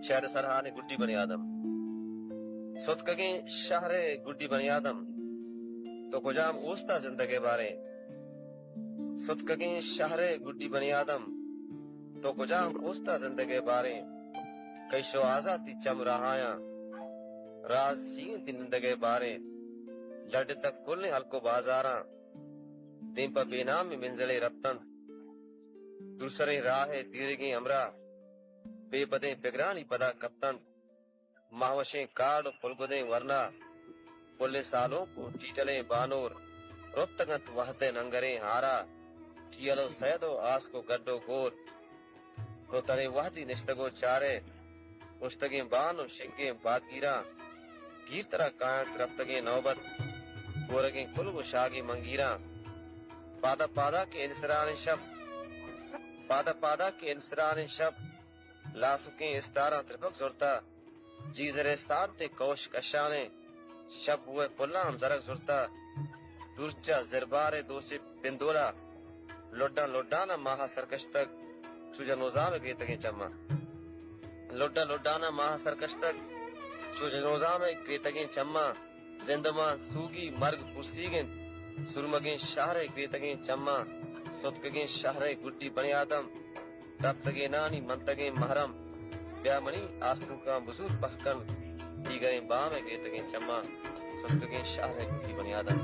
شہر سرحان گڈی بنی آدم صدقگیں شہر گڈی بنی آدم تو کجام اوستا زندگی بارے صدقگیں شہر گڈی بنی آدم تو کجام اوستا زندگی بارے کئی شو آزادی چم رہایا راز سین تی زندگی بارے لڈ تک کلنے ہلکو بازاراں دین پا بے نام میں منزلے ربتن دوسرے راہ دیرگیں امرا بے بدیں بگرانی پدا کپتن ماوشیں کارڈ پلگدیں ورنہ پلے سالوں کو ٹیٹلیں بانور ربتگت وحدے ننگریں ہارا ٹیلو سیدو آس کو گڈو گور تو ترے وحدی نشتگو چارے مشتگیں بان و شنگیں بادگیراں گیر طرح کائنت ربتگیں نوبت گورگیں کلو شاگی منگیراں پادا پادا کے انسران شب پادا پادا کے انسران شب لاسکیں استاراں ترپک زرتا جیزرے سارتے کوش کشانے شب ہوئے پلام زرک زرتا دورچا زربارے دوچے پندولا لوڈا لوڈانا ماہا سرکش تک چوجا نوزام گریتگیں چما لوڈا لوڈانا ماہا سرکش تک چوجا نوزام گریتگیں چما زندمان سوگی مرگ پرسیگن سرمگیں شہر گریتگیں چما صدقگیں شہر گڈی بنی آدم ربتگیں نانی منتگیں محرم بیا منی آستو کا بزرگ پہکن دیگریں بام گریتگیں چما صدقگیں شہر گڈی بنی آدم